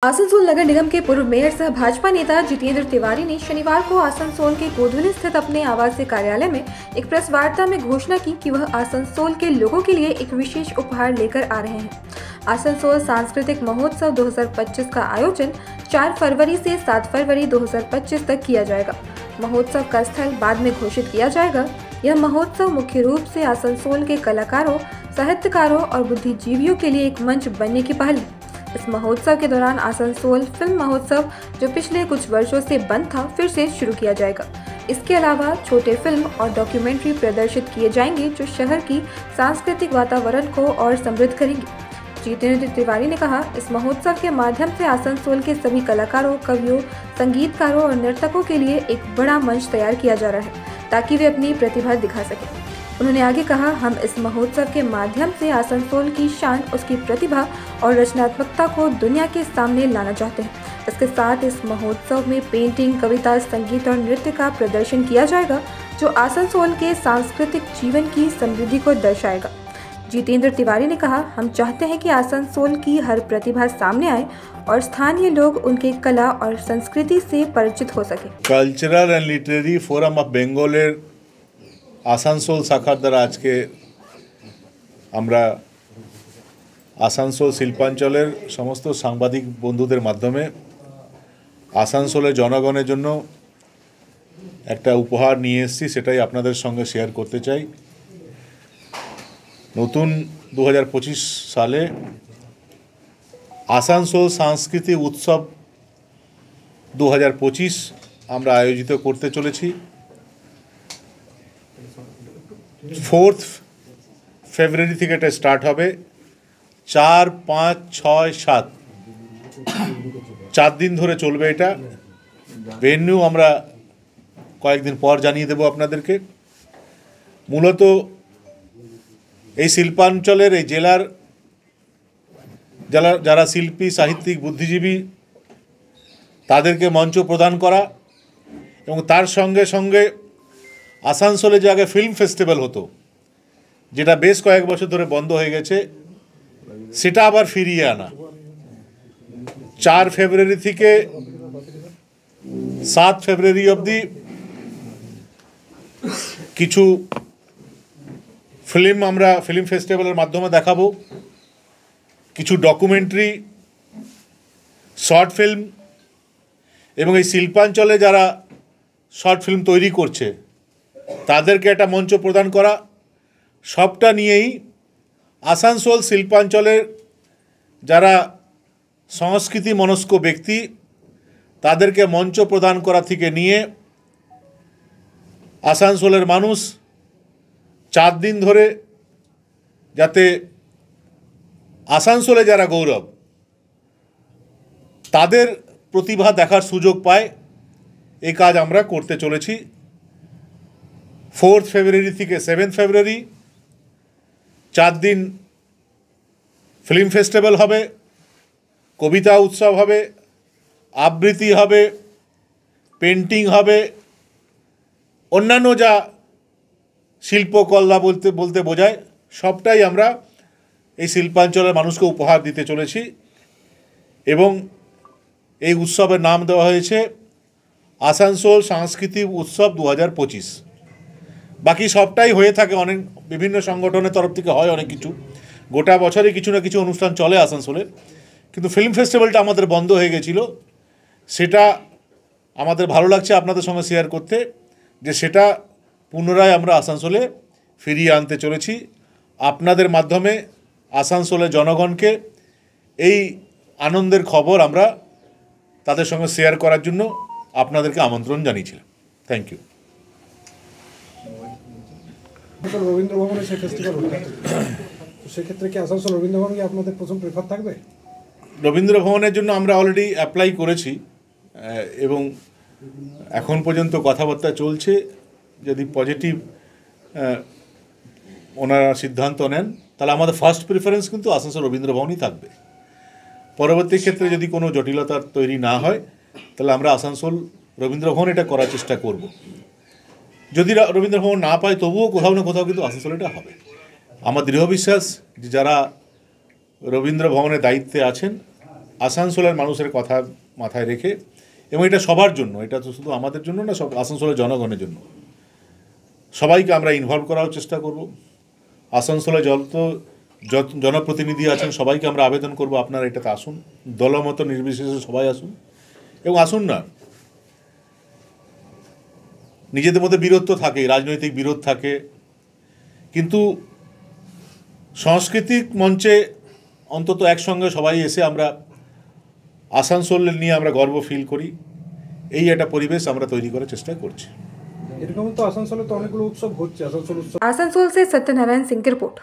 आसनसोल नगर निगम के पूर्व मेयर सह भाजपा नेता जितेंद्र तिवारी ने शनिवार को आसनसोल के कोतवाली स्थित अपने आवासीय कार्यालय में एक प्रेस वार्ता में घोषणा की कि वह आसनसोल के लोगों के लिए एक विशेष उपहार लेकर आ रहे हैं। आसनसोल सांस्कृतिक महोत्सव 2025 का आयोजन 4 फरवरी से 7 फरवरी 2025 तक किया जाएगा। महोत्सव का स्थल बाद में घोषित किया जाएगा। यह महोत्सव मुख्य रूप से आसनसोल के कलाकारों, साहित्यकारों और बुद्धिजीवियों के लिए एक मंच बनने की पहल है। इस महोत्सव के दौरान आसनसोल फिल्म महोत्सव, जो पिछले कुछ वर्षों से बंद था, फिर से शुरू किया जाएगा। इसके अलावा छोटे फिल्म और डॉक्यूमेंट्री प्रदर्शित किए जाएंगे, जो शहर की सांस्कृतिक वातावरण को और समृद्ध करेंगे। जितेंद्र तिवारी ने कहा, इस महोत्सव के माध्यम से आसनसोल के सभी कलाकारों, कवियों, संगीतकारों और नर्तकों के लिए एक बड़ा मंच तैयार किया जा रहा है, ताकि वे अपनी प्रतिभा दिखा सकें। उन्होंने आगे कहा, हम इस महोत्सव के माध्यम से आसनसोल की शान, उसकी प्रतिभा और रचनात्मकता को दुनिया के सामने लाना चाहते हैं। इसके साथ इस महोत्सव में पेंटिंग, कविता, संगीत और नृत्य का प्रदर्शन किया जाएगा, जो आसनसोल के सांस्कृतिक जीवन की समृद्धि को दर्शाएगा। जितेंद्र तिवारी ने कहा, हम चाहते हैं कि आसनसोल की हर प्रतिभा सामने आए और स्थानीय लोग उनके कला और संस्कृति से परिचित हो सके। Cultural and literary forum of Bengali Asansol शाखार द्वारा आज के আমরা আসানসোল শিল্পাঞ্চলের সমস্ত সাংবাদিক বন্ধুদের মাধ্যমে আসানসোলের জনগণের জন্য একটা উপহার নিয়ে এসেছি, সেটাই আপনাদের সঙ্গে শেয়ার করতে চাই। নতুন 2025 সালে আসানসোল সাংস্কৃতিক উৎসব 2025 আমরা আয়োজিত করতে চলেছি। 4 ফেব্রুয়ারি থেকে এটা স্টার্ট হবে। 4, 5, 6, 7 4 দিন ধরে চলবে এটা। ভেন্যু আমরা কয়েকদিন পর জানিয়ে দেব আপনাদেরকে। মূলত এই শিল্পাঞ্চলের, এই জেলার যারা শিল্পী, সাহিত্যিক, বুদ্ধিজীবী, তাদেরকে মঞ্চ প্রদান করা এবং তার সঙ্গে সঙ্গে আসানসোলে যে আগে ফিল্ম ফেস্টিভ্যাল হতো, যেটা বেশ কয়েক বছর ধরে বন্ধ হয়ে গেছে, সেটা আবার ফিরিয়ে আনা। 4 ফেব্রুয়ারি থেকে 7 ফেব্রুয়ারি অবধি কিছু ফিল্ম আমরা ফিল্ম ফেস্টিভ্যালের মাধ্যমে দেখাবো, কিছু ডকুমেন্টারি, শর্ট ফিল্ম এবং এই শিল্পাঞ্চলে যারা শর্ট ফিল্ম তৈরি করছে তাদেরকে একটা মঞ্চ প্রদান করা। সবটা নিয়েই আসানসোল শিল্পাঞ্চলের যারা সংস্কৃতি মনস্ক ব্যক্তি, তাদেরকে মঞ্চ প্রদান করা থেকে নিয়ে আসানসোলের মানুষ 4 দিন ধরে যাতে আসানসোলে যারা গৌরব, তাদের প্রতিভা দেখার সুযোগ পায়, এই কাজ আমরা করতে চলেছি। 4 ফেব্রুয়ারি থেকে 7 ফেব্রুয়ারি 4 দিন ফিল্ম ফেস্টিভ্যাল হবে, কবিতা উৎসব হবে, আবৃত্তি হবে, পেন্টিং হবে, অন্যান্য যা শিল্পকলা বলতে বোঝায় সবটাই আমরা এই শিল্পাঞ্চলের মানুষকে উপহার দিতে চলেছি। এবং এই উৎসবের নাম দেওয়া হয়েছে আসানসোল সাংস্কৃতিক উৎসব 2025। বাকি সবটাই হয়ে থাকে, অনেক বিভিন্ন সংগঠনের তরফ থেকে হয় অনেক কিছু, গোটা বছরে কিছু না কিছু অনুষ্ঠান চলে আসানসোলে। কিন্তু ফিল্ম ফেস্টিভ্যালটা আমাদের বন্ধ হয়ে গেছিল, সেটা আমাদের ভালো লাগছে আপনাদের সঙ্গে শেয়ার করতে, যে সেটা পুনরায় আমরা আসানসোলে ফিরিয়ে আনতে চলেছি। আপনাদের মাধ্যমে আসানসোলের জনগণকে এই আনন্দের খবর আমরা তাদের সঙ্গে শেয়ার করার জন্য আপনাদেরকে আমন্ত্রণ জানিয়েছিলাম। Thank you. রবীন্দ্র ভবনে সেই ফেস্টিভ্যাল হচ্ছে, তো সেক্ষেত্রে কি আসানসোল রবীন্দ্র ভবন কি আপনাদের প্রথম প্রেফার থাকবে? রবীন্দ্র ভবনের জন্য আমরা অলরেডি অ্যাপ্লাই করেছি এবং এখন পর্যন্ত কথাবার্তা চলছে। যদি পজিটিভ ওনারা সিদ্ধান্ত নেন, তাহলে আমাদের ফার্স্ট প্রিফারেন্স কিন্তু আসানসোল রবীন্দ্র ভবনই থাকবে। পরবর্তী ক্ষেত্রে যদি কোনো জটিলতা তৈরি না হয়, তাহলে আমরা আসানসোল রবীন্দ্র ভবন এটা করার চেষ্টা করব। যদি রবীন্দ্র ভবন না পাই, তবুও কোথাও না কোথাও কিন্তু আসানসোল এটা হবে। আমার দৃঢ় বিশ্বাস যে যারা রবীন্দ্র ভবনের দায়িত্বে আছেন, আসানসোলের মানুষের কথা মাথায় রেখে, এবং এটা সবার জন্য, এটা তো শুধু আমাদের জন্য না, সব আসানসোলের জনগণের জন্য, সবাইকে আমরা ইনভলভ করার চেষ্টা করব। আসানসোলে যত জনপ্রতিনিধি আছেন সবাইকে আমরা আবেদন করব, আপনারা এটাতে আসুন, দলমত নির্বিশেষে সবাই আসুন। এবং আসুন না, নিজেদের মধ্যে বিরোধ তো থাকে, রাজনৈতিক বিরোধ থাকে, কিন্তু সাংস্কৃতিক মঞ্চে অন্তত একসঙ্গে সবাই এসে আমরা আসানসোল নিয়ে আমরা গর্ব ফিল করি, এই একটা পরিবেশ আমরা তৈরি করার চেষ্টা করছি। এরকম তো আসানসোলে তো অনেকগুলো উৎসব হচ্ছে, আসানসোল উৎসব। आसनसोल से सत्यनारायण सिंह की रिपोर्ट।